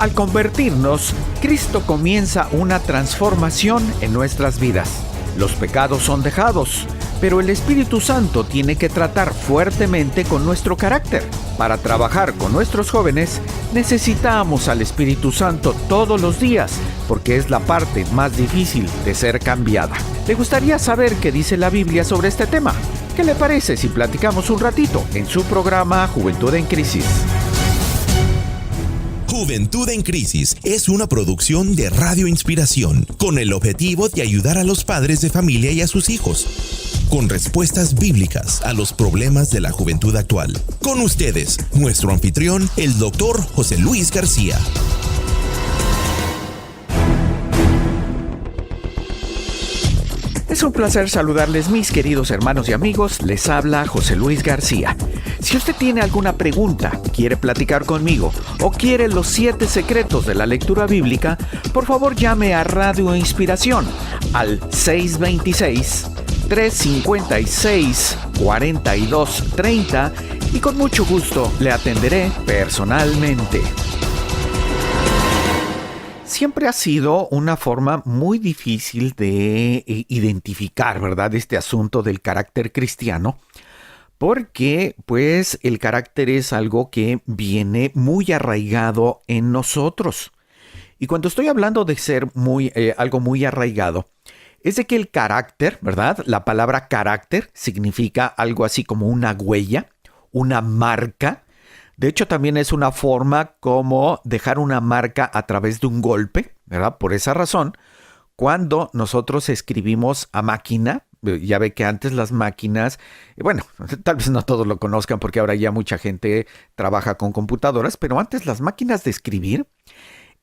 Al convertirnos, Cristo comienza una transformación en nuestras vidas. Los pecados son dejados, pero el Espíritu Santo tiene que tratar fuertemente con nuestro carácter. Para trabajar con nuestros jóvenes, necesitamos al Espíritu Santo todos los días, porque es la parte más difícil de ser cambiada. ¿Le gustaría saber qué dice la Biblia sobre este tema? ¿Qué le parece si platicamos un ratito en su programa Juventud en Crisis? Juventud en Crisis es una producción de Radio Inspiración con el objetivo de ayudar a los padres de familia y a sus hijos con respuestas bíblicas a los problemas de la juventud actual. Con ustedes, nuestro anfitrión, el Dr. José Luis García. Es un placer saludarles, mis queridos hermanos y amigos. Les habla José Luis García. Si usted tiene alguna pregunta, quiere platicar conmigo o quiere los 7 secretos de la lectura bíblica, por favor llame a Radio Inspiración al 626-356-4230 y con mucho gusto le atenderé personalmente. Siempre ha sido una forma muy difícil de identificar, ¿verdad?, este asunto del carácter cristiano, porque pues el carácter es algo que viene muy arraigado en nosotros. Y cuando estoy hablando de ser algo muy arraigado, es de que el carácter, ¿verdad?, la palabra carácter significa algo así como una huella, una marca. De hecho, también es una forma como dejar una marca a través de un golpe, ¿verdad? Por esa razón, cuando nosotros escribimos a máquina, ya ve que antes las máquinas, bueno, tal vez no todos lo conozcan porque ahora ya mucha gente trabaja con computadoras, pero antes las máquinas de escribir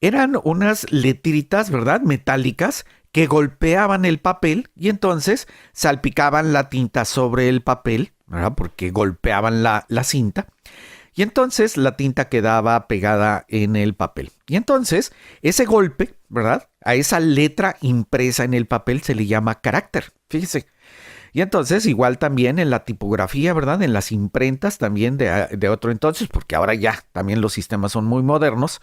eran unas letritas, ¿verdad?, metálicas que golpeaban el papel y entonces salpicaban la tinta sobre el papel, ¿verdad?, porque golpeaban la cinta. Y entonces la tinta quedaba pegada en el papel. Y entonces ese golpe, ¿verdad?, a esa letra impresa en el papel se le llama carácter. Fíjese. Y entonces igual también en la tipografía, ¿verdad?, en las imprentas también de otro entonces, porque ahora ya también los sistemas son muy modernos.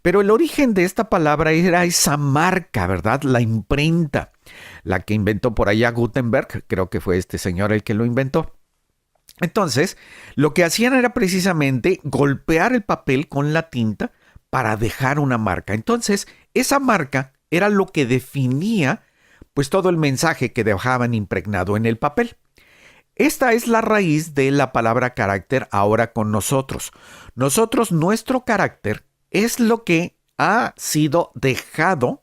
Pero el origen de esta palabra era esa marca, ¿verdad?, la imprenta, la que inventó por allá Gutenberg. Creo que fue este señor el que lo inventó. Entonces, lo que hacían era precisamente golpear el papel con la tinta para dejar una marca. Entonces, esa marca era lo que definía pues todo el mensaje que dejaban impregnado en el papel. Esta es la raíz de la palabra carácter ahora con nosotros. Nuestro carácter es lo que ha sido dejado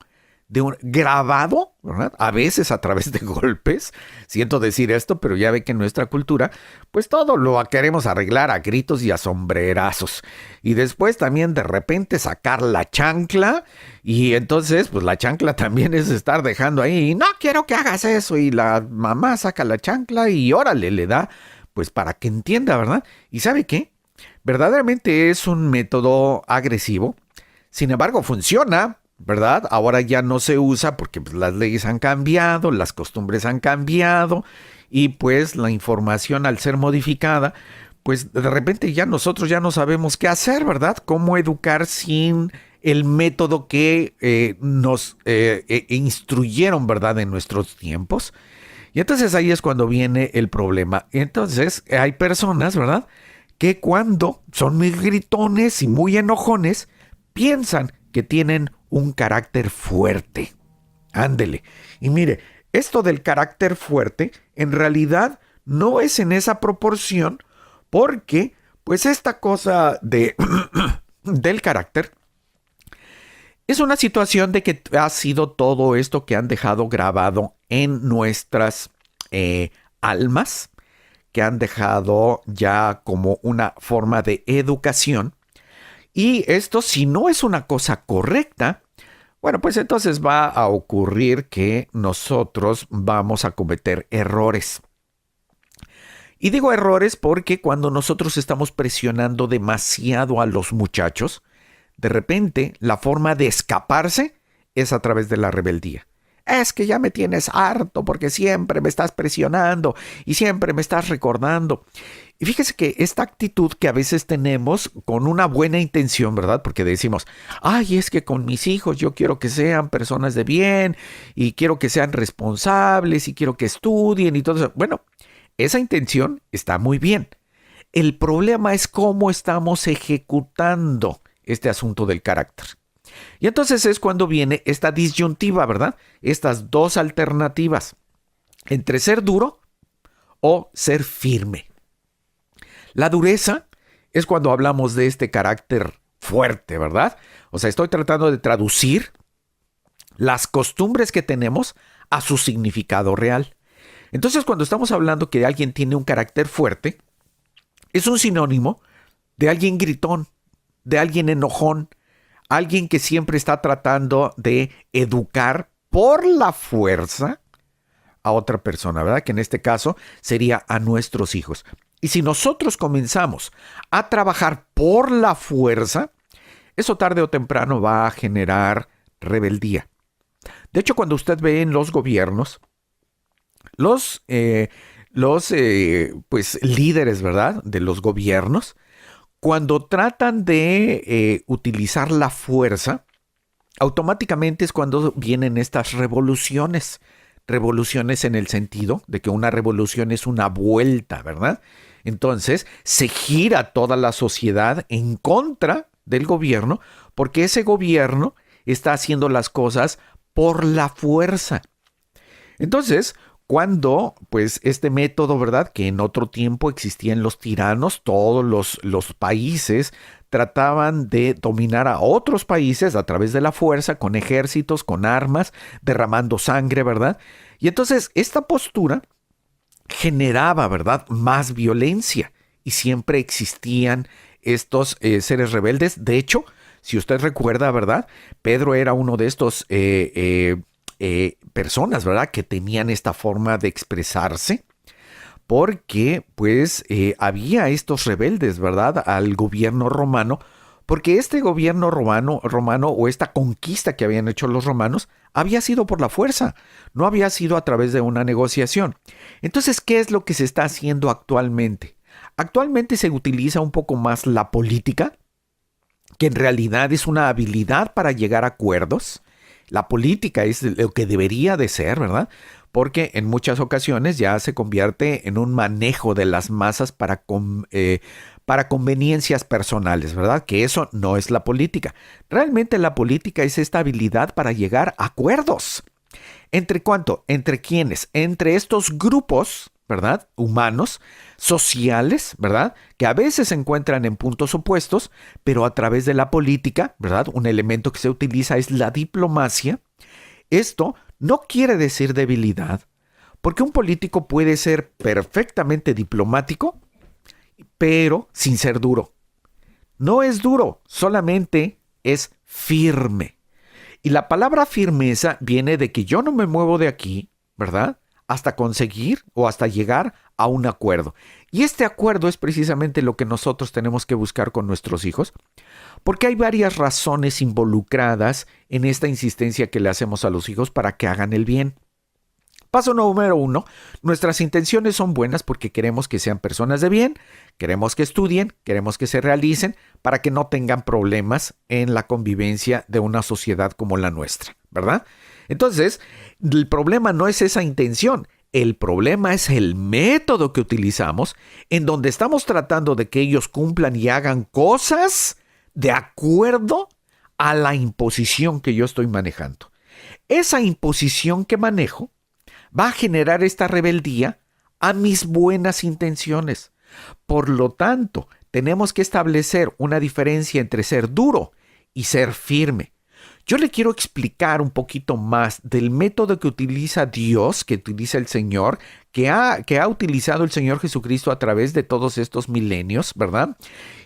grabado, ¿verdad?, a veces a través de golpes. Siento decir esto, pero ya ve que en nuestra cultura, pues todo lo queremos arreglar a gritos y a sombrerazos. Y después también de repente sacar la chancla, y entonces pues la chancla también es estar dejando ahí, no quiero que hagas eso, y la mamá saca la chancla y órale, le da, pues para que entienda, ¿verdad? ¿Y sabe qué? Verdaderamente es un método agresivo, sin embargo funciona, ¿verdad? Ahora ya no se usa porque pues, las leyes han cambiado, las costumbres han cambiado y pues la información al ser modificada, pues de repente ya nosotros ya no sabemos qué hacer, ¿verdad? Cómo educar sin el método que nos instruyeron, ¿verdad?, en nuestros tiempos. Y entonces ahí es cuando viene el problema. Entonces hay personas, ¿verdad?, que cuando son muy gritones y muy enojones, piensan que tienen un carácter fuerte. Ándele. Y mire, esto del carácter fuerte en realidad no es en esa proporción, porque pues esta cosa del carácter es una situación de que ha sido todo esto que han dejado grabado en nuestras almas, que han dejado ya como una forma de educación. Y esto, si no es una cosa correcta, bueno, pues entonces va a ocurrir que nosotros vamos a cometer errores. Y digo errores porque cuando nosotros estamos presionando demasiado a los muchachos, de repente la forma de escaparse es a través de la rebeldía. es que ya me tienes harto porque siempre me estás presionando y siempre me estás recordando. Y fíjese que esta actitud que a veces tenemos con una buena intención, ¿verdad? Porque decimos, ay, es que con mis hijos yo quiero que sean personas de bien y quiero que sean responsables y quiero que estudien y todo eso. Bueno, esa intención está muy bien. El problema es cómo estamos ejecutando este asunto del carácter. Y entonces es cuando viene esta disyuntiva, ¿verdad? Estas dos alternativas entre ser duro o ser firme. La dureza es cuando hablamos de este carácter fuerte, ¿verdad? O sea, estoy tratando de traducir las costumbres que tenemos a su significado real. Entonces, cuando estamos hablando que alguien tiene un carácter fuerte, es un sinónimo de alguien gritón, de alguien enojón, alguien que siempre está tratando de educar por la fuerza a otra persona, ¿verdad? Que en este caso sería a nuestros hijos. Y si nosotros comenzamos a trabajar por la fuerza, eso tarde o temprano va a generar rebeldía. De hecho, cuando usted ve en los gobiernos, los líderes, ¿verdad?, de los gobiernos, cuando tratan de utilizar la fuerza, automáticamente es cuando vienen estas revoluciones. Revoluciones en el sentido de que una revolución es una vuelta, ¿verdad? Entonces, se gira toda la sociedad en contra del gobierno porque ese gobierno está haciendo las cosas por la fuerza. Entonces, cuando, pues, este método, ¿verdad?, que en otro tiempo existían los tiranos, todos los países trataban de dominar a otros países a través de la fuerza, con ejércitos, con armas, derramando sangre, ¿verdad? Y entonces, esta postura generaba, ¿verdad?, más violencia y siempre existían estos seres rebeldes. De hecho, si usted recuerda, ¿verdad?, Pedro era uno de estos personas, ¿verdad?, que tenían esta forma de expresarse porque, pues, había estos rebeldes, ¿verdad?, al gobierno romano, porque este gobierno romano o esta conquista que habían hecho los romanos había sido por la fuerza, no había sido a través de una negociación. Entonces, ¿qué es lo que se está haciendo actualmente? Actualmente se utiliza un poco más la política, que en realidad es una habilidad para llegar a acuerdos. La política es lo que debería de ser, ¿verdad? Porque en muchas ocasiones ya se convierte en un manejo de las masas para conveniencias personales, ¿verdad? Que eso no es la política. Realmente la política es esta habilidad para llegar a acuerdos. ¿Entre cuánto? ¿Entre quiénes? Entre estos grupos, ¿verdad?, humanos, sociales, ¿verdad?, que a veces se encuentran en puntos opuestos, pero a través de la política, ¿verdad?, un elemento que se utiliza es la diplomacia. Esto no quiere decir debilidad, porque un político puede ser perfectamente diplomático, pero sin ser duro. No es duro, solamente es firme. Y la palabra firmeza viene de que yo no me muevo de aquí, ¿verdad?, hasta conseguir o hasta llegar a un acuerdo. Y este acuerdo es precisamente lo que nosotros tenemos que buscar con nuestros hijos, porque hay varias razones involucradas en esta insistencia que le hacemos a los hijos para que hagan el bien. Paso número 1, nuestras intenciones son buenas porque queremos que sean personas de bien, queremos que estudien, queremos que se realicen para que no tengan problemas en la convivencia de una sociedad como la nuestra, ¿verdad? Entonces, el problema no es esa intención, el problema es el método que utilizamos en donde estamos tratando de que ellos cumplan y hagan cosas de acuerdo a la imposición que yo estoy manejando. Esa imposición que manejo va a generar esta rebeldía a mis buenas intenciones. Por lo tanto, tenemos que establecer una diferencia entre ser duro y ser firme. Yo le quiero explicar un poquito más del método que utiliza Dios, que utiliza el Señor, que ha utilizado el Señor Jesucristo a través de todos estos milenios, ¿verdad?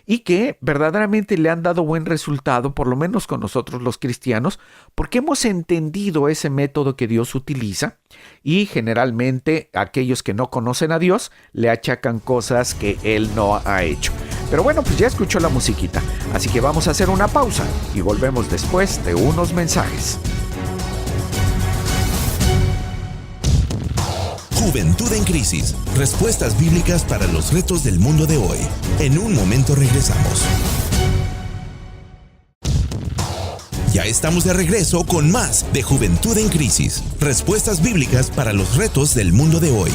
Y que verdaderamente le han dado buen resultado, por lo menos con nosotros los cristianos, porque hemos entendido ese método que Dios utiliza y generalmente aquellos que no conocen a Dios le achacan cosas que Él no ha hecho. Pero bueno, pues ya escuchó la musiquita, así que vamos a hacer una pausa y volvemos después de unos mensajes. Juventud en Crisis. Respuestas bíblicas para los retos del mundo de hoy. En un momento regresamos. Ya estamos de regreso con más de Juventud en Crisis. Respuestas bíblicas para los retos del mundo de hoy.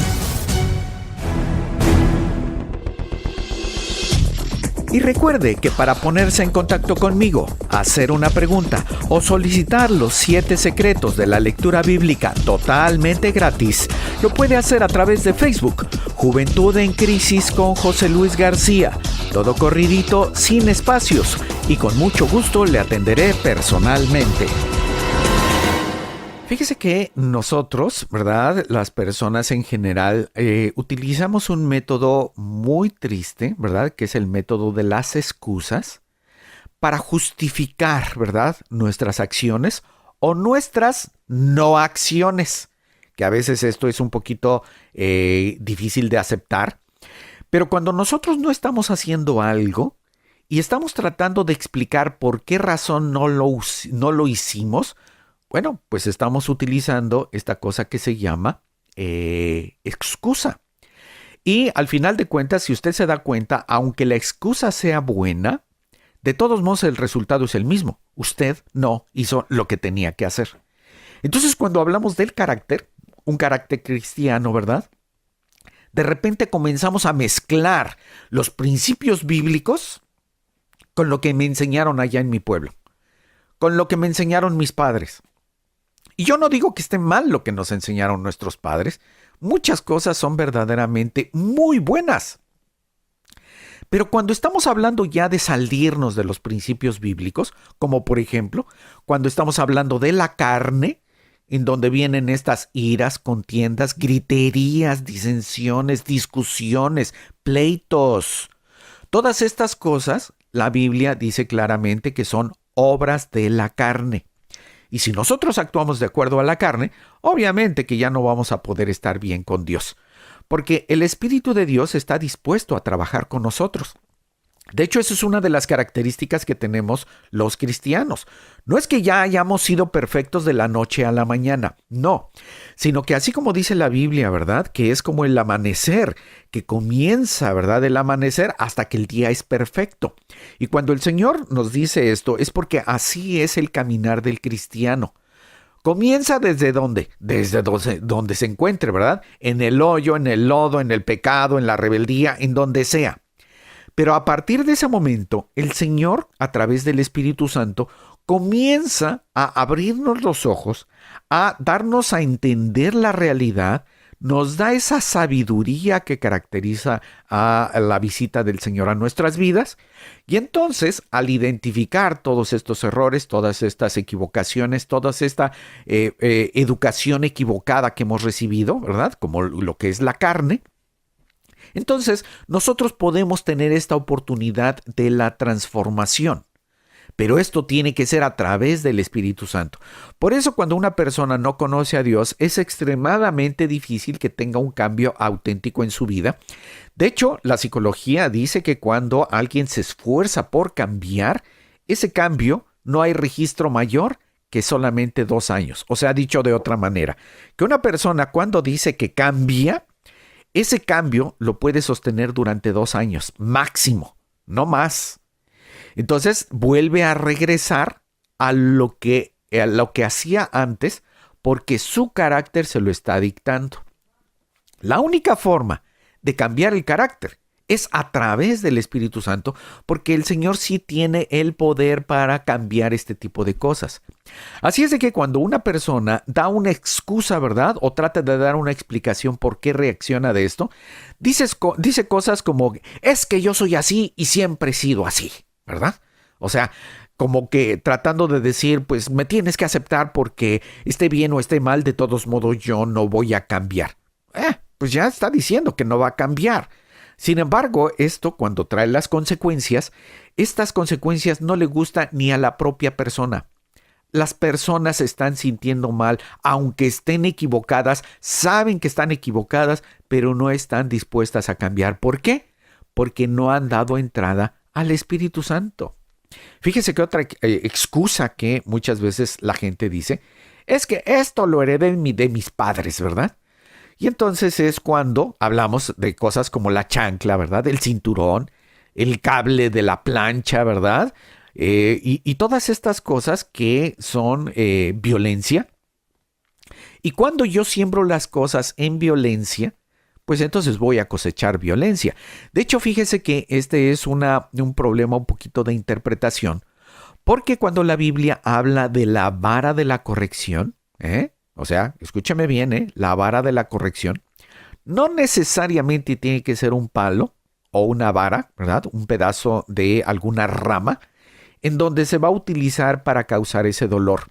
Y recuerde que para ponerse en contacto conmigo, hacer una pregunta o solicitar los 7 secretos de la lectura bíblica totalmente gratis, lo puede hacer a través de Facebook, Juventud en Crisis con José Luis García. Todo corridito, sin espacios, y con mucho gusto le atenderé personalmente. Fíjese que nosotros, ¿verdad? Las personas en general utilizamos un método muy triste, ¿verdad? Que es el método de las excusas para justificar, ¿verdad? Nuestras acciones o nuestras no acciones, que a veces esto es un poquito difícil de aceptar. Pero cuando nosotros no estamos haciendo algo y estamos tratando de explicar por qué razón no lo hicimos, bueno, pues estamos utilizando esta cosa que se llama excusa. Y al final de cuentas, si usted se da cuenta, aunque la excusa sea buena, de todos modos el resultado es el mismo. Usted no hizo lo que tenía que hacer. Entonces, cuando hablamos del carácter, un carácter cristiano, ¿verdad? De repente comenzamos a mezclar los principios bíblicos con lo que me enseñaron allá en mi pueblo, con lo que me enseñaron mis padres. Y yo no digo que esté mal lo que nos enseñaron nuestros padres. Muchas cosas son verdaderamente muy buenas. Pero cuando estamos hablando ya de salirnos de los principios bíblicos, como por ejemplo, cuando estamos hablando de la carne, en donde vienen estas iras, contiendas, griterías, disensiones, discusiones, pleitos. Todas estas cosas, la Biblia dice claramente que son obras de la carne. Y si nosotros actuamos de acuerdo a la carne, obviamente que ya no vamos a poder estar bien con Dios, porque el Espíritu de Dios está dispuesto a trabajar con nosotros. De hecho, esa es una de las características que tenemos los cristianos. No es que ya hayamos sido perfectos de la noche a la mañana, no, sino que así como dice la Biblia, ¿verdad? Que es como el amanecer, que comienza, ¿verdad? El amanecer hasta que el día es perfecto. Y cuando el Señor nos dice esto, es porque así es el caminar del cristiano. Comienza desde dónde? Desde donde se encuentre, ¿verdad? En el hoyo, en el lodo, en el pecado, en la rebeldía, en donde sea. Pero a partir de ese momento, el Señor, a través del Espíritu Santo, comienza a abrirnos los ojos, a darnos a entender la realidad, nos da esa sabiduría que caracteriza a la visita del Señor a nuestras vidas. Y entonces, al identificar todos estos errores, todas estas equivocaciones, toda esta educación equivocada que hemos recibido, ¿verdad? Como lo que es la carne, entonces, nosotros podemos tener esta oportunidad de la transformación. Pero esto tiene que ser a través del Espíritu Santo. Por eso, cuando una persona no conoce a Dios, es extremadamente difícil que tenga un cambio auténtico en su vida. De hecho, la psicología dice que cuando alguien se esfuerza por cambiar, ese cambio no hay registro mayor que solamente 2 años. O sea, dicho de otra manera, que una persona cuando dice que cambia, ese cambio lo puede sostener durante 2 años, máximo, no más. Entonces vuelve a regresar a lo que hacía antes porque su carácter se lo está dictando. La única forma de cambiar el carácter es a través del Espíritu Santo, porque el Señor sí tiene el poder para cambiar este tipo de cosas. Así es de que cuando una persona da una excusa, ¿verdad? O trata de dar una explicación por qué reacciona de esto, dice cosas como, es que yo soy así y siempre he sido así, ¿verdad? O sea, como que tratando de decir, pues me tienes que aceptar porque esté bien o esté mal, de todos modos yo no voy a cambiar. Pues ya está diciendo que no va a cambiar. Sin embargo, esto cuando trae las consecuencias, estas consecuencias no le gustan ni a la propia persona. Las personas se están sintiendo mal, aunque estén equivocadas, saben que están equivocadas, pero no están dispuestas a cambiar. ¿Por qué? Porque no han dado entrada al Espíritu Santo. Fíjese que otra excusa que muchas veces la gente dice es que esto lo heredé de mis padres, ¿verdad? Y entonces es cuando hablamos de cosas como la chancla, ¿verdad? El cinturón, el cable de la plancha, ¿verdad? Y todas estas cosas que son violencia. Y cuando yo siembro las cosas en violencia, pues entonces voy a cosechar violencia. De hecho, fíjese que este es un problema un poquito de interpretación, porque cuando la Biblia habla de la vara de la corrección, o sea, escúchame bien, la vara de la corrección, no necesariamente tiene que ser un palo o una vara, ¿verdad? Un pedazo de alguna rama en donde se va a utilizar para causar ese dolor.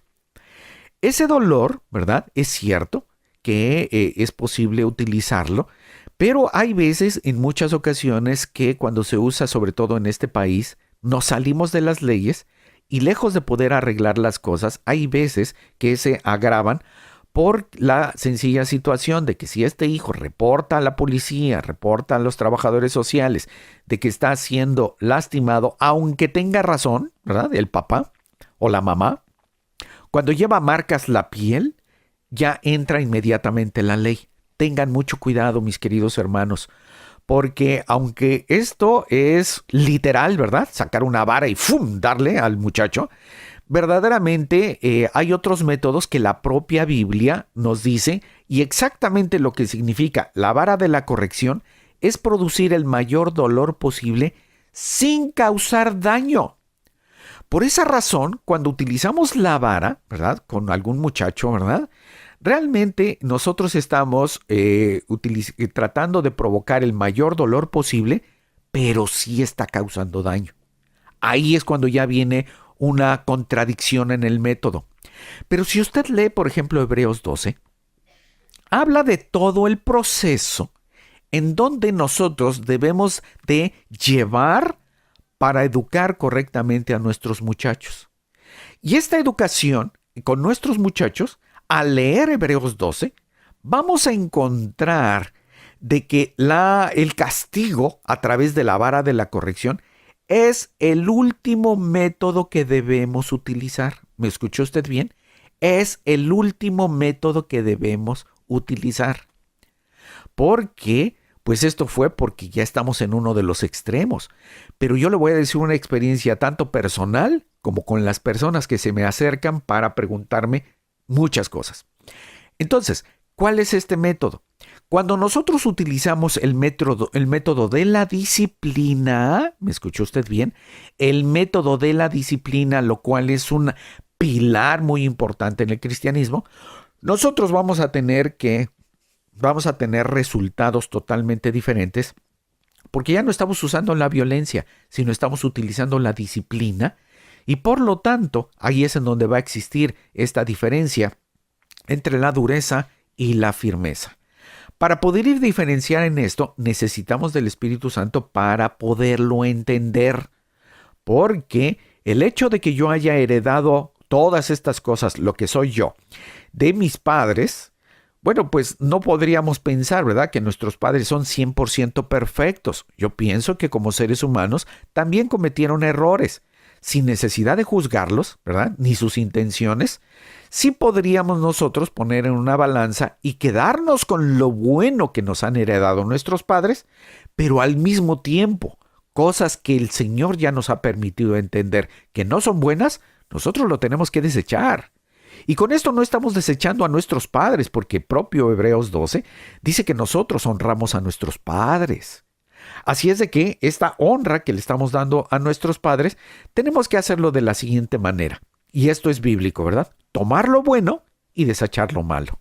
Ese dolor, ¿verdad? Es cierto que es posible utilizarlo, pero hay veces, en muchas ocasiones, que cuando se usa, sobre todo en este país, nos salimos de las leyes y lejos de poder arreglar las cosas, hay veces que se agravan por la sencilla situación de que si este hijo reporta a la policía, reporta a los trabajadores sociales de que está siendo lastimado, aunque tenga razón, ¿verdad? El papá o la mamá, cuando lleva marcas la piel, ya entra inmediatamente la ley. Tengan mucho cuidado, mis queridos hermanos, porque aunque esto es literal, ¿verdad? Sacar una vara y ¡fum! Darle al muchacho, verdaderamente hay otros métodos que la propia Biblia nos dice, y exactamente lo que significa la vara de la corrección es producir el mayor dolor posible sin causar daño. Por esa razón, cuando utilizamos la vara, ¿verdad? Con algún muchacho, ¿verdad? Realmente nosotros estamos tratando de provocar el mayor dolor posible, pero sí está causando daño. Ahí es cuando ya viene una contradicción en el método. Pero si usted lee, por ejemplo, Hebreos 12, habla de todo el proceso en donde nosotros debemos de llevar para educar correctamente a nuestros muchachos. Y esta educación con nuestros muchachos, al leer Hebreos 12, vamos a encontrar de que el castigo a través de la vara de la corrección es el último método que debemos utilizar. ¿Me escuchó usted bien? Es el último método que debemos utilizar. ¿Por qué? Pues esto fue porque ya estamos en uno de los extremos. Pero yo le voy a decir una experiencia tanto personal como con las personas que se me acercan para preguntarme muchas cosas. Entonces, ¿cuál es este método? Cuando nosotros utilizamos el método de la disciplina, ¿me escuchó usted bien? El método de la disciplina, lo cual es un pilar muy importante en el cristianismo, nosotros vamos a tener resultados totalmente diferentes, porque ya no estamos usando la violencia, sino estamos utilizando la disciplina, y por lo tanto, ahí es en donde va a existir esta diferencia entre la dureza y la firmeza. Para poder diferenciar en esto, necesitamos del Espíritu Santo para poderlo entender, porque el hecho de que yo haya heredado todas estas cosas, lo que soy yo, de mis padres, bueno, pues no podríamos pensar, ¿verdad?, que nuestros padres son 100% perfectos. Yo pienso que como seres humanos también cometieron errores, sin necesidad de juzgarlos, ¿verdad?, ni sus intenciones. Sí podríamos nosotros poner en una balanza y quedarnos con lo bueno que nos han heredado nuestros padres, pero al mismo tiempo, cosas que el Señor ya nos ha permitido entender que no son buenas, nosotros lo tenemos que desechar. Y con esto no estamos desechando a nuestros padres, porque propio Hebreos 12 dice que nosotros honramos a nuestros padres. Así es de que esta honra que le estamos dando a nuestros padres, tenemos que hacerlo de la siguiente manera. Y esto es bíblico, ¿verdad? Tomar lo bueno y desechar lo malo.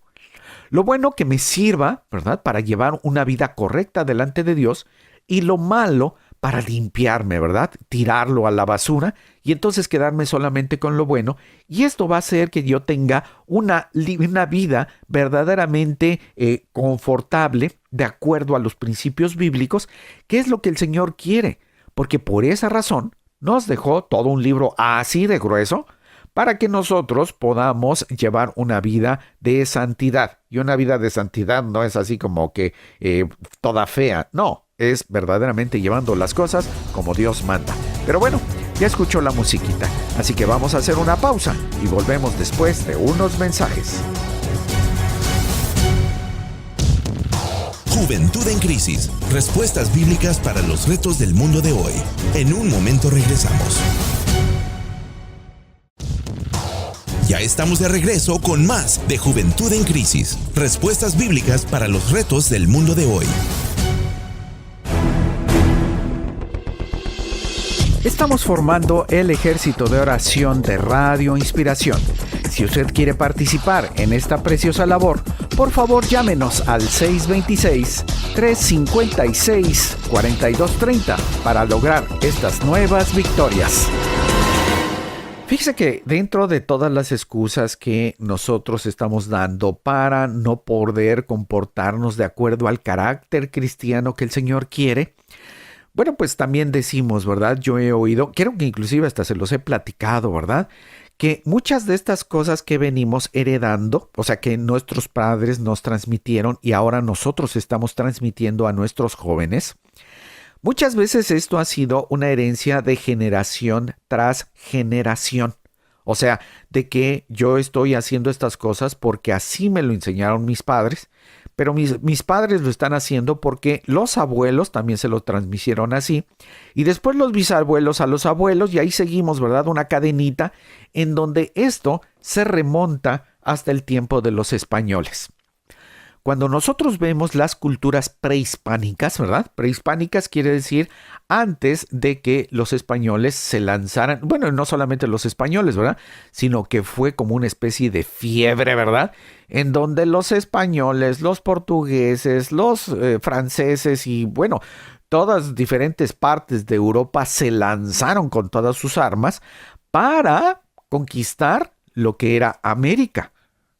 Lo bueno que me sirva, ¿verdad?, para llevar una vida correcta delante de Dios, y lo malo para limpiarme, ¿verdad?, tirarlo a la basura y entonces quedarme solamente con lo bueno. Y esto va a hacer que yo tenga una vida verdaderamente confortable, de acuerdo a los principios bíblicos, que es lo que el Señor quiere. Porque por esa razón nos dejó todo un libro así de grueso, para que nosotros podamos llevar una vida de santidad. Y una vida de santidad no es así como que toda fea, no, es verdaderamente llevando las cosas como Dios manda. Pero bueno, ya escuchó la musiquita, así que vamos a hacer una pausa y volvemos después de unos mensajes. Juventud en Crisis. Respuestas bíblicas para los retos del mundo de hoy. En un momento regresamos. Ya estamos de regreso con más de Juventud en Crisis. Respuestas bíblicas para los retos del mundo de hoy. Estamos formando el ejército de oración de Radio Inspiración. Si usted quiere participar en esta preciosa labor, por favor llámenos al 626-356-4230 para lograr estas nuevas victorias. Fíjese que dentro de todas las excusas que nosotros estamos dando para no poder comportarnos de acuerdo al carácter cristiano que el Señor quiere, bueno, pues también decimos, ¿verdad? Yo he oído, creo que inclusive hasta se los he platicado, ¿verdad? Que muchas de estas cosas que venimos heredando, o sea, que nuestros padres nos transmitieron y ahora nosotros estamos transmitiendo a nuestros jóvenes, muchas veces esto ha sido una herencia de generación tras generación. O sea, de que yo estoy haciendo estas cosas porque así me lo enseñaron mis padres, pero mis padres lo están haciendo porque los abuelos también se lo transmitieron así, y después los bisabuelos a los abuelos, y ahí seguimos, ¿verdad? Una cadenita en donde esto se remonta hasta el tiempo de los españoles. Cuando nosotros vemos las culturas prehispánicas, ¿verdad? Prehispánicas quiere decir antes de que los españoles se lanzaran, bueno, no solamente los españoles, ¿verdad? Sino que fue como una especie de fiebre, ¿verdad? En donde los españoles, los portugueses, los franceses y, bueno, todas diferentes partes de Europa se lanzaron con todas sus armas para conquistar lo que era América.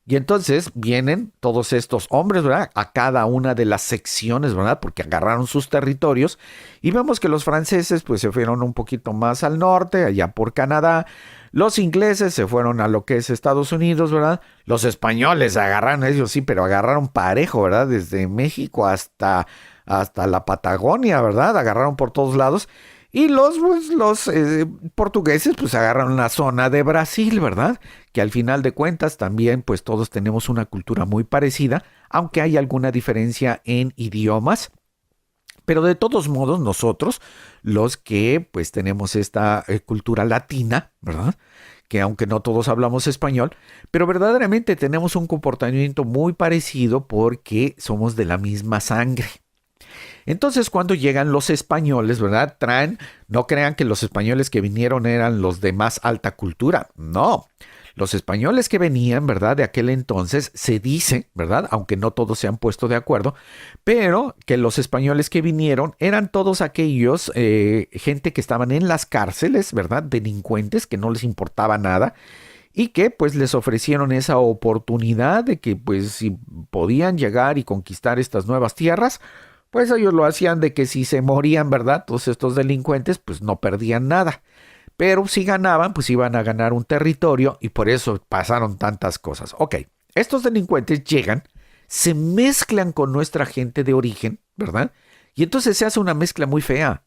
Y entonces vienen todos estos hombres, ¿verdad? A cada una de las secciones, ¿verdad? Porque agarraron sus territorios. Y vemos que los franceses pues se fueron un poquito más al norte, allá por Canadá. Los ingleses se fueron a lo que es Estados Unidos, ¿verdad? Los españoles agarraron, ellos sí, pero agarraron parejo, ¿verdad? Desde México hasta la Patagonia, ¿verdad? Agarraron por todos lados. Y los portugueses pues agarran la zona de Brasil, ¿verdad? Que al final de cuentas también pues todos tenemos una cultura muy parecida, aunque hay alguna diferencia en idiomas. Pero de todos modos nosotros, los que pues tenemos esta cultura latina, ¿verdad? Que aunque no todos hablamos español, pero verdaderamente tenemos un comportamiento muy parecido porque somos de la misma sangre. Entonces, cuando llegan los españoles, ¿verdad? No crean que los españoles que vinieron eran los de más alta cultura. No, los españoles que venían, ¿verdad? De aquel entonces se dice, ¿verdad? Aunque no todos se han puesto de acuerdo, pero que los españoles que vinieron eran todos aquellos gente que estaban en las cárceles, ¿verdad? Delincuentes que no les importaba nada. Y que pues les ofrecieron esa oportunidad de que pues si podían llegar y conquistar estas nuevas tierras, pues ellos lo hacían de que si se morían, ¿verdad? Todos estos delincuentes, pues no perdían nada. Pero si ganaban, pues iban a ganar un territorio y por eso pasaron tantas cosas. Ok, estos delincuentes llegan, se mezclan con nuestra gente de origen, ¿verdad? Y entonces se hace una mezcla muy fea.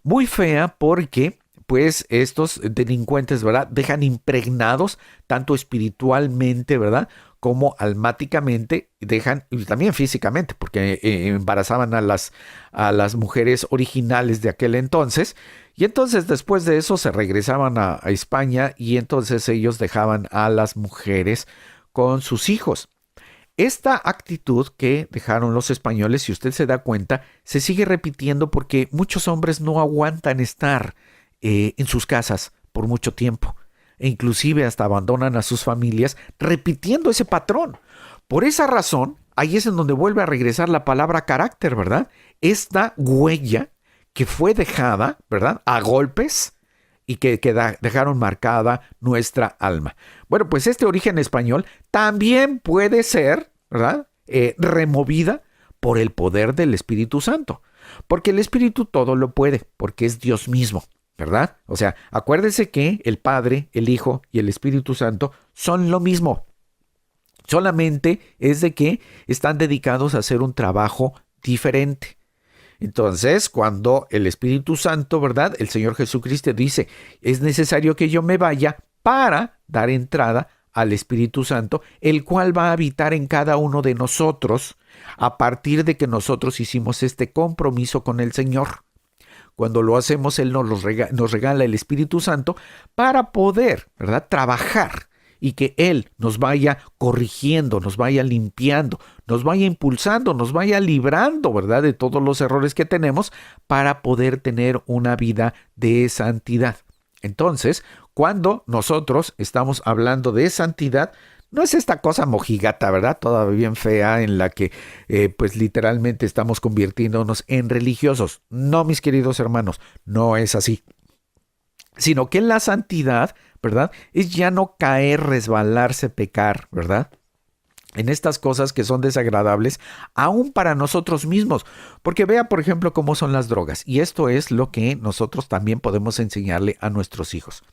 Muy fea porque, pues, estos delincuentes, ¿verdad? Dejan impregnados tanto espiritualmente, ¿verdad? Como almáticamente, y también físicamente, porque embarazaban a las mujeres originales de aquel entonces, y entonces después de eso se regresaban a España y entonces ellos dejaban a las mujeres con sus hijos. Esta actitud que dejaron los españoles, si usted se da cuenta, se sigue repitiendo porque muchos hombres no aguantan estar en sus casas por mucho tiempo. E inclusive hasta abandonan a sus familias repitiendo ese patrón. Por esa razón, ahí es en donde vuelve a regresar la palabra carácter, ¿verdad? Esta huella que fue dejada, ¿verdad? A golpes y que dejaron marcada nuestra alma. Bueno, pues este origen español también puede ser, ¿verdad? Removida por el poder del Espíritu Santo. Porque el Espíritu todo lo puede, porque es Dios mismo. ¿Verdad? O sea, acuérdense que el Padre, el Hijo y el Espíritu Santo son lo mismo. Solamente es de que están dedicados a hacer un trabajo diferente. Entonces, cuando el Espíritu Santo, ¿verdad? El Señor Jesucristo dice, es necesario que yo me vaya para dar entrada al Espíritu Santo, el cual va a habitar en cada uno de nosotros. a partir de que nosotros hicimos este compromiso con el Señor. Cuando lo hacemos, Él nos regala el Espíritu Santo para poder, ¿verdad?, trabajar y que Él nos vaya corrigiendo, nos vaya limpiando, nos vaya impulsando, nos vaya librando, ¿verdad?, de todos los errores que tenemos para poder tener una vida de santidad. Entonces, cuando nosotros estamos hablando de santidad, no es esta cosa mojigata, ¿verdad?, toda bien fea en la que pues literalmente estamos convirtiéndonos en religiosos. No, mis queridos hermanos, no es así. Sino que la santidad, ¿verdad?, es ya no caer, resbalarse, pecar, ¿verdad?, en estas cosas que son desagradables, aún para nosotros mismos. Porque vea, por ejemplo, cómo son las drogas. Y esto es lo que nosotros también podemos enseñarle a nuestros hijos.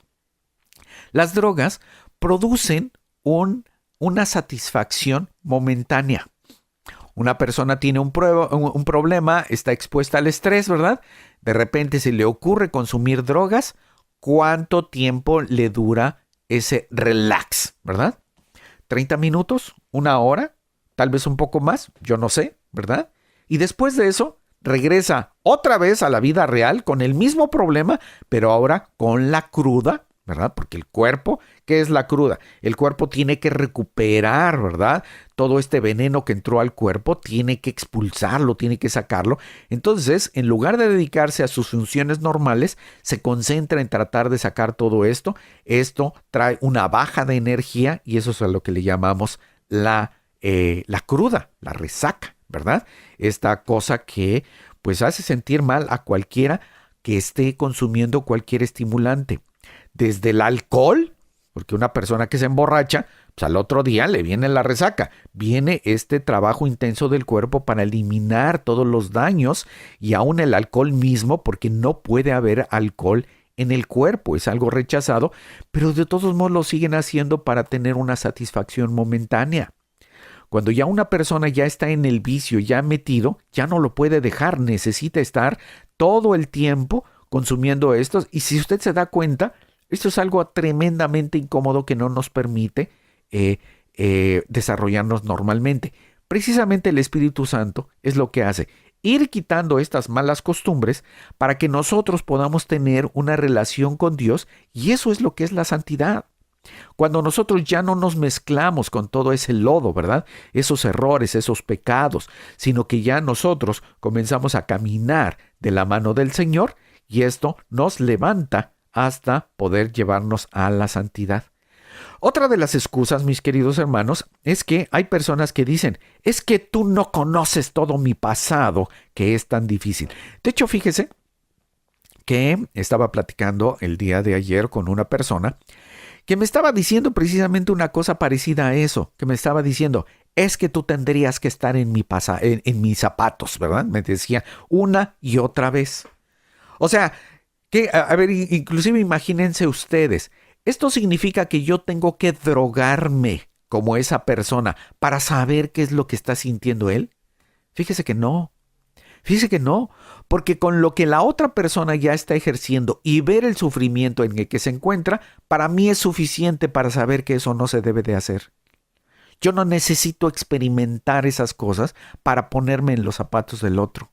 Las drogas producen una satisfacción momentánea. Una persona tiene un problema, está expuesta al estrés, ¿verdad? De repente se le ocurre consumir drogas. ¿Cuánto tiempo le dura ese relax, verdad? ¿30 minutos? ¿1 hora? Tal vez un poco más, yo no sé, ¿verdad? Y después de eso, regresa otra vez a la vida real con el mismo problema, pero ahora con la cruda, ¿verdad? Porque el cuerpo, ¿qué es la cruda? El cuerpo tiene que recuperar, ¿verdad? Todo este veneno que entró al cuerpo, tiene que expulsarlo, tiene que sacarlo. Entonces, en lugar de dedicarse a sus funciones normales, se concentra en tratar de sacar todo esto. Esto trae una baja de energía y eso es a lo que le llamamos la cruda, la resaca, ¿verdad? Esta cosa que pues hace sentir mal a cualquiera que esté consumiendo cualquier estimulante. Desde el alcohol, porque una persona que se emborracha, pues al otro día le viene la resaca. Viene este trabajo intenso del cuerpo para eliminar todos los daños y aún el alcohol mismo, porque no puede haber alcohol en el cuerpo, es algo rechazado, pero de todos modos lo siguen haciendo para tener una satisfacción momentánea. Cuando ya una persona ya está en el vicio, ya metido, ya no lo puede dejar, necesita estar todo el tiempo consumiendo estos. Y si usted se da cuenta, esto es algo tremendamente incómodo que no nos permite desarrollarnos normalmente. Precisamente el Espíritu Santo es lo que hace, ir quitando estas malas costumbres para que nosotros podamos tener una relación con Dios, y eso es lo que es la santidad. Cuando nosotros ya no nos mezclamos con todo ese lodo, ¿verdad?, esos errores, esos pecados, sino que ya nosotros comenzamos a caminar de la mano del Señor, y esto nos levanta hasta poder llevarnos a la santidad. Otra de las excusas, mis queridos hermanos, es que hay personas que dicen, es que tú no conoces todo mi pasado, que es tan difícil. De hecho, fíjese que estaba platicando el día de ayer con una persona que me estaba diciendo precisamente una cosa parecida a eso, que me estaba diciendo, es que tú tendrías que estar en mis zapatos, ¿verdad? Me decía una y otra vez. O sea, que, a ver, inclusive imagínense ustedes, esto significa que yo tengo que drogarme como esa persona para saber qué es lo que está sintiendo él. Fíjese que no, porque con lo que la otra persona ya está ejerciendo y ver el sufrimiento en el que se encuentra, para mí es suficiente para saber que eso no se debe de hacer. Yo no necesito experimentar esas cosas para ponerme en los zapatos del otro.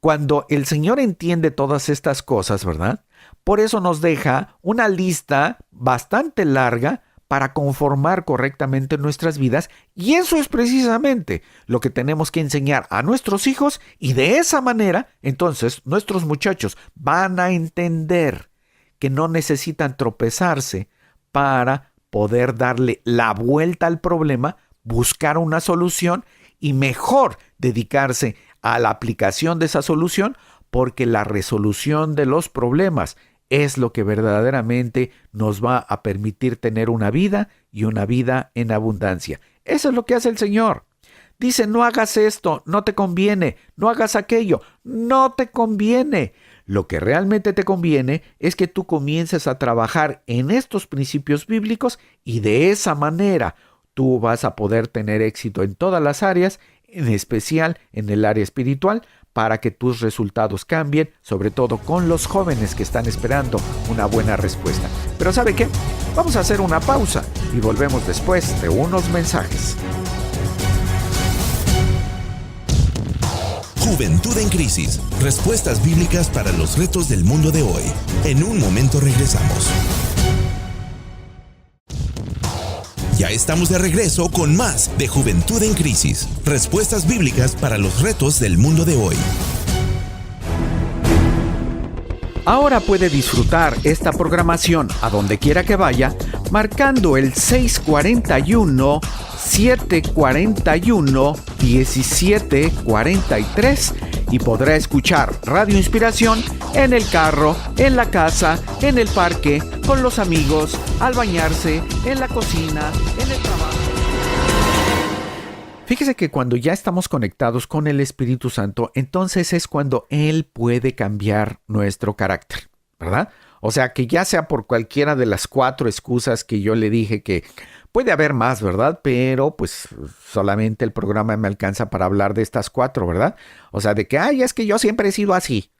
Cuando el Señor entiende todas estas cosas, ¿verdad? Por eso nos deja una lista bastante larga para conformar correctamente nuestras vidas, y eso es precisamente lo que tenemos que enseñar a nuestros hijos, y de esa manera, entonces, nuestros muchachos van a entender que no necesitan tropezarse para poder darle la vuelta al problema, buscar una solución y mejor dedicarse a la aplicación de esa solución, porque la resolución de los problemas es lo que verdaderamente nos va a permitir tener una vida y una vida en abundancia. Eso es lo que hace el Señor. Dice, no hagas esto, no te conviene, no hagas aquello, no te conviene. Lo que realmente te conviene es que tú comiences a trabajar en estos principios bíblicos, y de esa manera tú vas a poder tener éxito en todas las áreas, en especial en el área espiritual, para que tus resultados cambien, sobre todo con los jóvenes que están esperando una buena respuesta. Pero ¿sabe qué? Vamos a hacer una pausa y volvemos después de unos mensajes. Juventud en Crisis. Respuestas bíblicas para los retos del mundo de hoy. En un momento regresamos. Ya estamos de regreso con más de Juventud en Crisis. Respuestas bíblicas para los retos del mundo de hoy. Ahora puede disfrutar esta programación a donde quiera que vaya, marcando el 641-741-1743 y podrá escuchar Radio Inspiración en el carro, en la casa, en el parque, con los amigos, al bañarse, en la cocina, en el trabajo. Fíjese que cuando ya estamos conectados con el Espíritu Santo, entonces es cuando Él puede cambiar nuestro carácter, ¿verdad? O sea, que ya sea por cualquiera de las 4 excusas que yo le dije, que puede haber más, ¿verdad? Pero pues solamente el programa me alcanza para hablar de estas 4, ¿verdad? O sea, de que, es que yo siempre he sido así.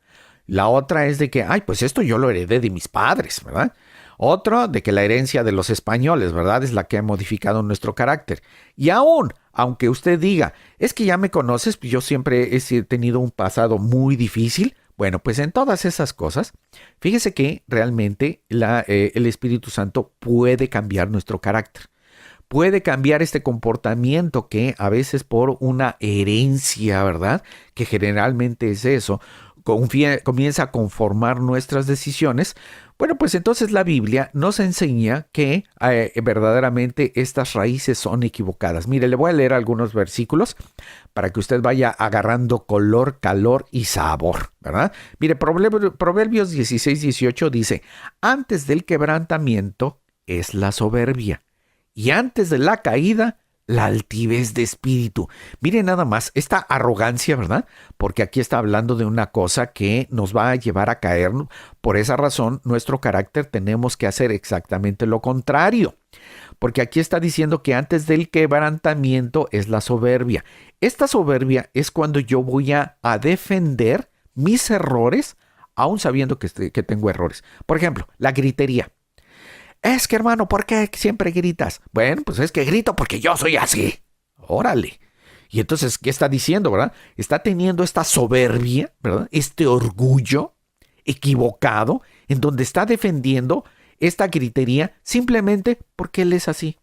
La otra es de que, pues esto yo lo heredé de mis padres, ¿verdad? Otro, de que la herencia de los españoles, ¿verdad? Es la que ha modificado nuestro carácter. Y aunque usted diga, es que ya me conoces, yo siempre he tenido un pasado muy difícil. Bueno, pues en todas esas cosas, fíjese que realmente el Espíritu Santo puede cambiar nuestro carácter. Puede cambiar este comportamiento que a veces por una herencia, ¿verdad? Que generalmente es eso, comienza a conformar nuestras decisiones. Bueno, pues entonces la Biblia nos enseña que verdaderamente estas raíces son equivocadas. Mire, le voy a leer algunos versículos para que usted vaya agarrando color, calor y sabor, ¿verdad? Mire, Proverbios 16:18 dice, antes del quebrantamiento es la soberbia, y antes de la caída, la altivez de espíritu. Mire nada más, esta arrogancia, ¿verdad? Porque aquí está hablando de una cosa que nos va a llevar a caer. Por esa razón, nuestro carácter tenemos que hacer exactamente lo contrario. Porque aquí está diciendo que antes del quebrantamiento es la soberbia. Esta soberbia es cuando yo voy a defender mis errores, aún sabiendo que tengo errores. Por ejemplo, la gritería. Es que, hermano, ¿por qué siempre gritas? Bueno, pues es que grito porque yo soy así. Órale. Y entonces, ¿qué está diciendo, verdad? Está teniendo esta soberbia, ¿verdad? Este orgullo equivocado en donde está defendiendo esta gritería simplemente porque él es así.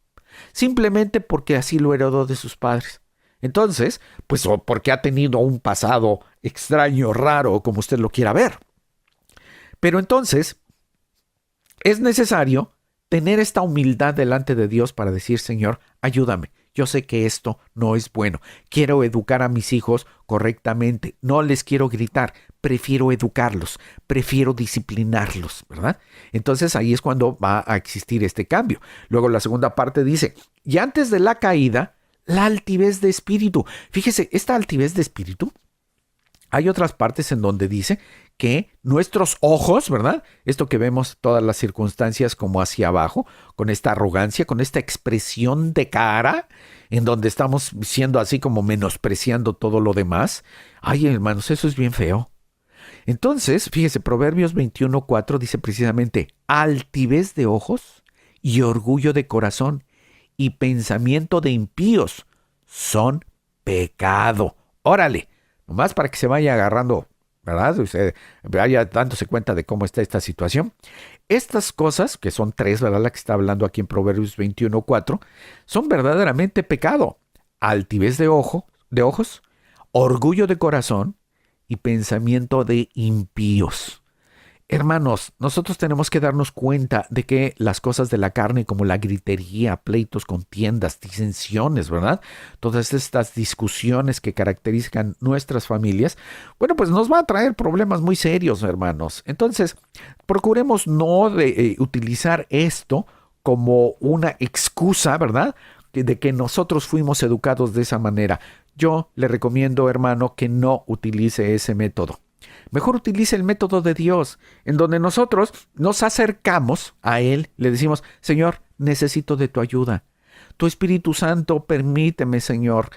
Simplemente porque así lo heredó de sus padres. Entonces, pues porque ha tenido un pasado extraño, raro, como usted lo quiera ver. Pero entonces, es necesario tener esta humildad delante de Dios para decir, Señor, ayúdame. Yo sé que esto no es bueno. Quiero educar a mis hijos correctamente. No les quiero gritar. Prefiero educarlos. Prefiero disciplinarlos, ¿verdad? Entonces ahí es cuando va a existir este cambio. Luego la segunda parte dice, y antes de la caída, la altivez de espíritu. Fíjese, esta altivez de espíritu, hay otras partes en donde dice que nuestros ojos, ¿verdad? Esto que vemos todas las circunstancias como hacia abajo, con esta arrogancia, con esta expresión de cara, en donde estamos siendo así como menospreciando todo lo demás. Ay, hermanos, eso es bien feo. Entonces, fíjese, Proverbios 21:4 dice precisamente, altivez de ojos y orgullo de corazón y pensamiento de impíos son pecado. Órale, nomás para que se vaya agarrando, ¿verdad? Usted vaya dándose cuenta de cómo está esta situación. Estas cosas, que son 3, ¿verdad? La que está hablando aquí en Proverbios 21:4, son verdaderamente pecado. Altivez de ojos, orgullo de corazón y pensamiento de impíos. Hermanos, nosotros tenemos que darnos cuenta de que las cosas de la carne, como la gritería, pleitos, contiendas, disensiones, ¿verdad? Todas estas discusiones que caracterizan nuestras familias, bueno, pues nos va a traer problemas muy serios, hermanos. Entonces, procuremos no utilizar esto como una excusa, ¿verdad? De que nosotros fuimos educados de esa manera. Yo le recomiendo, hermano, que no utilice ese método. Mejor utilice el método de Dios, en donde nosotros nos acercamos a Él, le decimos, Señor, necesito de tu ayuda. Tu Espíritu Santo, permíteme, Señor,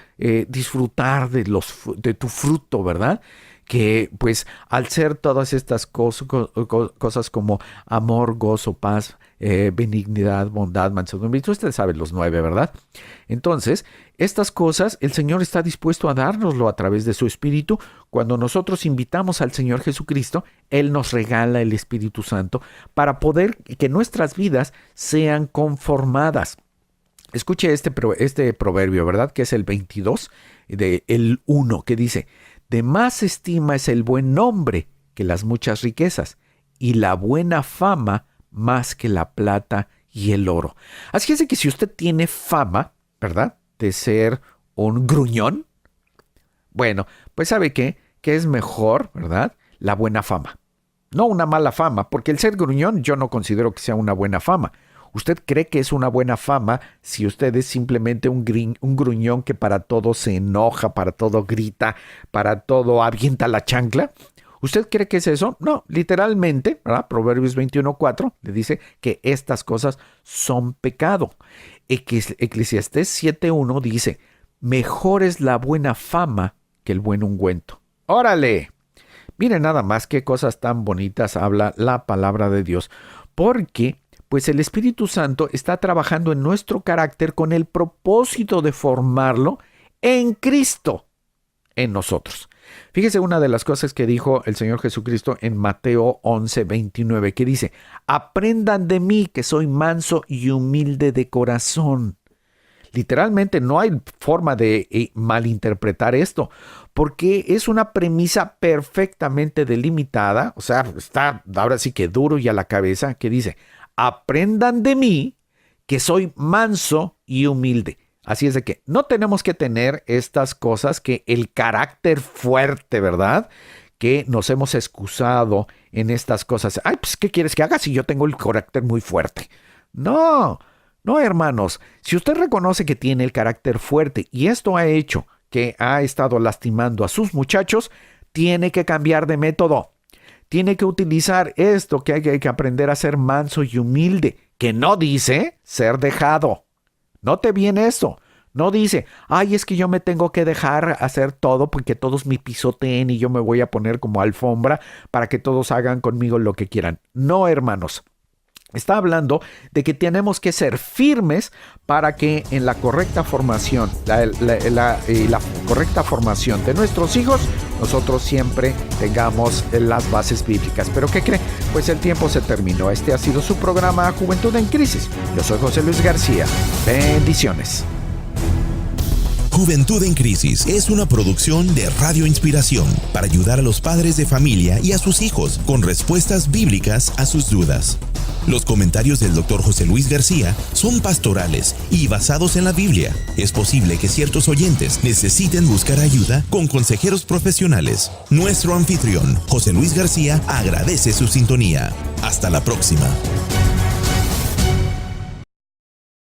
disfrutar de tu fruto, ¿verdad? que pues al ser todas estas cosas como amor, gozo, paz, benignidad, bondad, mansedumbre, ustedes saben los 9, ¿verdad? Entonces, estas cosas el Señor está dispuesto a dárnoslo a través de su Espíritu. Cuando nosotros invitamos al Señor Jesucristo, Él nos regala el Espíritu Santo para poder que nuestras vidas sean conformadas. Escuche este proverbio, ¿verdad? Que es el 22, el 1, que dice: de más estima es el buen nombre que las muchas riquezas, y la buena fama más que la plata y el oro. Así es de que si usted tiene fama, ¿verdad?, de ser un gruñón, bueno, pues ¿sabe qué? Que es mejor, ¿verdad?, la buena fama. No una mala fama, porque el ser gruñón yo no considero que sea una buena fama. ¿Usted cree que es una buena fama si usted es simplemente un gruñón que para todo se enoja, para todo grita, para todo avienta la chancla? ¿Usted cree que es eso? No, literalmente, ¿verdad? Proverbios 21:4 le dice que estas cosas son pecado. Eclesiastés 7:1 dice: mejor es la buena fama que el buen ungüento. ¡Órale! Miren nada más qué cosas tan bonitas habla la palabra de Dios, porque pues el Espíritu Santo está trabajando en nuestro carácter con el propósito de formarlo en Cristo, en nosotros. Fíjese una de las cosas que dijo el Señor Jesucristo en Mateo 11:29, que dice: aprendan de mí que soy manso y humilde de corazón. Literalmente no hay forma de malinterpretar esto, porque es una premisa perfectamente delimitada, o sea, está ahora sí que duro y a la cabeza, que dice: aprendan de mí que soy manso y humilde. Así es de que no tenemos que tener estas cosas, que el carácter fuerte, ¿verdad?, que nos hemos excusado en estas cosas. Ay, pues, ¿qué quieres que haga si yo tengo el carácter muy fuerte? No, hermanos. Si usted reconoce que tiene el carácter fuerte y esto ha hecho que ha estado lastimando a sus muchachos, tiene que cambiar de método. Tiene que utilizar esto, que hay que aprender a ser manso y humilde, que no dice ser dejado. Note bien eso. No dice: ay, es que yo me tengo que dejar hacer todo porque todos me pisoteen y yo me voy a poner como alfombra para que todos hagan conmigo lo que quieran. No, hermanos. Está hablando de que tenemos que ser firmes para que en la correcta formación, la correcta formación de nuestros hijos, nosotros siempre tengamos las bases bíblicas. ¿Pero qué cree? Pues el tiempo se terminó. Este ha sido su programa Juventud en Crisis. Yo soy José Luis García. Bendiciones. Juventud en Crisis es una producción de Radio Inspiración para ayudar a los padres de familia y a sus hijos con respuestas bíblicas a sus dudas. Los comentarios del Dr. José Luis García son pastorales y basados en la Biblia. Es posible que ciertos oyentes necesiten buscar ayuda con consejeros profesionales. Nuestro anfitrión, José Luis García, agradece su sintonía. Hasta la próxima.